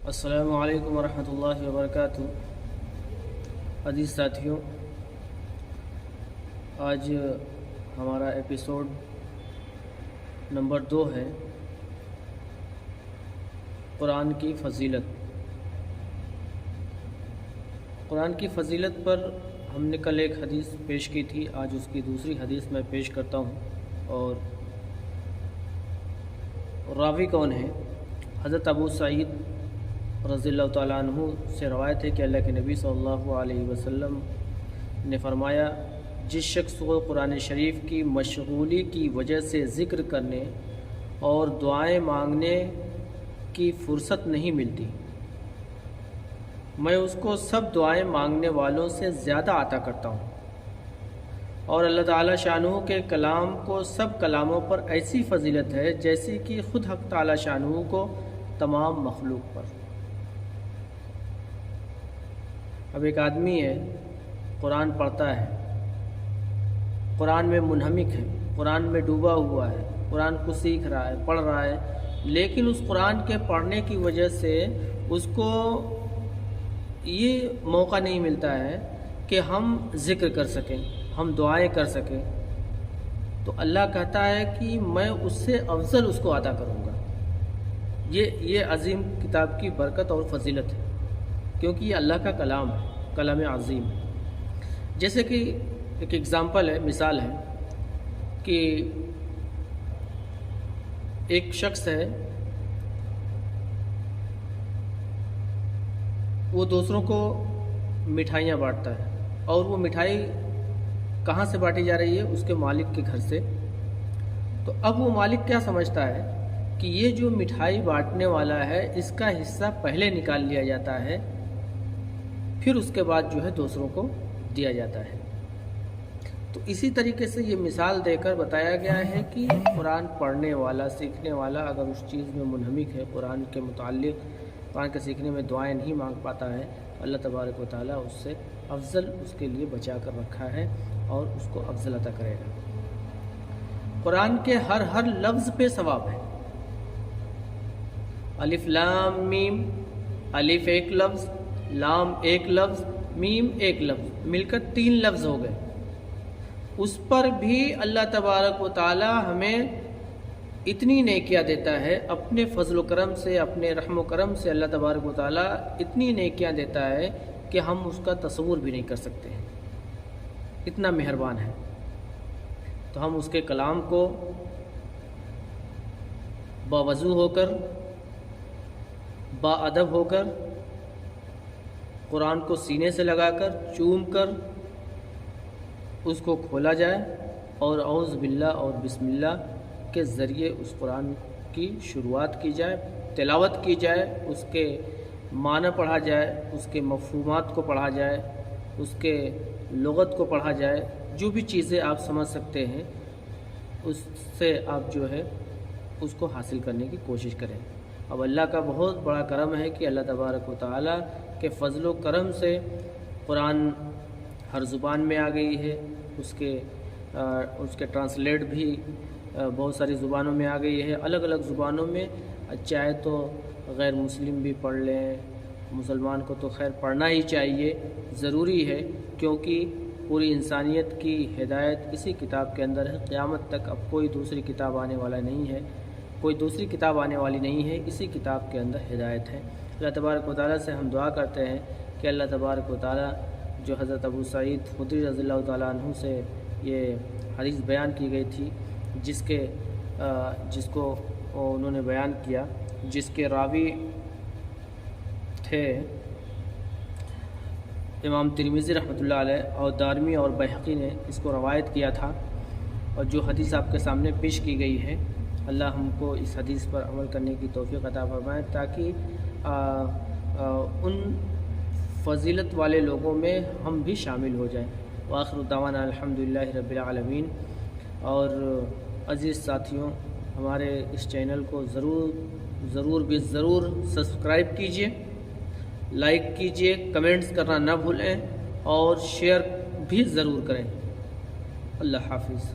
السلام علیکم ورحمۃ اللہ وبرکاتہ۔ عزیز ساتھیوں، آج ہمارا ایپیسوڈ نمبر 2 ہے قرآن کی فضیلت۔ قرآن کی فضیلت پر ہم نے کل ایک حدیث پیش کی تھی، آج اس کی دوسری حدیث میں پیش کرتا ہوں۔ اور راوی کون ہے؟ حضرت ابو سعید رضی اللہ تعالیٰ عنہ سے روایت ہے کہ اللہ کے نبی صلی اللہ علیہ وسلم نے فرمایا، جس شخص کو قرآن شریف کی مشغولی کی وجہ سے ذکر کرنے اور دعائیں مانگنے کی فرصت نہیں ملتی، میں اس کو سب دعائیں مانگنے والوں سے زیادہ عطا کرتا ہوں، اور اللہ تعالیٰ شانہ کے کلام کو سب کلاموں پر ایسی فضیلت ہے جیسی کہ خود حق تعالیٰ شانہ کو تمام مخلوق پر۔ اب ایک آدمی ہے، قرآن پڑھتا ہے، قرآن میں منہمک ہے، قرآن میں ڈوبا ہوا ہے، قرآن کو سیکھ رہا ہے، پڑھ رہا ہے، لیکن اس قرآن کے پڑھنے کی وجہ سے اس کو یہ موقع نہیں ملتا ہے کہ ہم ذکر کر سکیں، ہم دعائیں کر سکیں، تو اللہ کہتا ہے کہ میں اس سے افضل اس کو عطا کروں گا۔ یہ عظیم کتاب کی برکت اور فضیلت ہے، کیونکہ یہ اللہ کا کلام ہے، کلام عظیم ہے۔ جیسے کہ ایک اگزامپل ہے، مثال ہے کہ ایک شخص ہے، وہ دوسروں کو مٹھائیاں بانٹتا ہے، اور وہ مٹھائی کہاں سے بانٹی جا رہی ہے؟ اس کے مالک کے گھر سے۔ تو اب وہ مالک کیا سمجھتا ہے کہ یہ جو مٹھائی بانٹنے والا ہے، اس کا حصہ پہلے نکال لیا جاتا ہے، پھر اس کے بعد جو ہے دوسروں کو دیا جاتا ہے۔ تو اسی طریقے سے یہ مثال دے کر بتایا گیا ہے کہ قرآن پڑھنے والا، سیکھنے والا اگر اس چیز میں منہمک ہے، قرآن کے متعلق، قرآن کے سیکھنے میں دعائیں نہیں مانگ پاتا ہے، اللہ تبارک و تعالیٰ اس سے افضل اس کے لیے بچا کر رکھا ہے اور اس کو افضل عطا کرے گا۔ قرآن کے ہر لفظ پہ ثواب ہے۔ الف لام میم، الف ایک لفظ، لام ایک لفظ، میم ایک لفظ، مل کر 3 لفظ ہو گئے۔ اس پر بھی اللہ تبارک و تعالی ہمیں اتنی نیکیاں دیتا ہے، اپنے فضل و کرم سے، اپنے رحم و کرم سے اللہ تبارک و تعالی اتنی نیکیاں دیتا ہے کہ ہم اس کا تصور بھی نہیں کر سکتے ہیں، اتنا مہربان ہے۔ تو ہم اس کے کلام کو باوضو ہو کر، با ادب ہو کر، قرآن کو سینے سے لگا کر، چوم کر اس کو کھولا جائے، اور اعوذ باللہ اور بسم اللہ کے ذریعے اس قرآن کی شروعات کی جائے، تلاوت کی جائے، اس کے معنی پڑھا جائے، اس کے مفہومات کو پڑھا جائے، اس کے لغت کو پڑھا جائے، جو بھی چیزیں آپ سمجھ سکتے ہیں اس سے آپ جو ہے اس کو حاصل کرنے کی کوشش کریں۔ اب اللہ کا بہت بڑا کرم ہے کہ اللہ تبارک و تعالیٰ کے فضل و کرم سے قرآن ہر زبان میں آ گئی ہے، اس کے ٹرانسلیٹ بھی بہت ساری زبانوں میں آ گئی ہے، الگ الگ زبانوں میں۔ چاہے تو غیر مسلم بھی پڑھ لیں، مسلمان کو تو خیر پڑھنا ہی چاہیے، ضروری ہے، کیونکہ پوری انسانیت کی ہدایت اسی کتاب کے اندر ہے۔ قیامت تک اب کوئی دوسری کتاب آنے والا نہیں ہے، کوئی دوسری کتاب آنے والی نہیں ہے، اسی کتاب کے اندر ہدایت ہے۔ اللہ تبارک و تعالیٰ سے ہم دعا کرتے ہیں کہ اللہ تبارک و تعالیٰ جو حضرت ابو سعید خدری رضی اللہ تعالیٰ عنہ سے یہ حدیث بیان کی گئی تھی، جس کو انہوں نے بیان کیا، جس کے راوی تھے امام ترمذی رحمۃ اللہ علیہ، اور دارمی اور بحقی نے اس کو روایت کیا تھا، اور جو حدیث آپ کے سامنے پیش کی گئی ہے، اللہ ہم کو اس حدیث پر عمل کرنے کی توفیق عطا فرمائے، تاکہ ان فضیلت والے لوگوں میں ہم بھی شامل ہو جائیں۔ وآخر دعوانا الحمدللہ رب العالمین۔ اور عزیز ساتھیوں، ہمارے اس چینل کو ضرور سبسکرائب کیجئے، لائک کیجئے، کمنٹس کرنا نہ بھولیں، اور شیئر بھی ضرور کریں۔ اللہ حافظ۔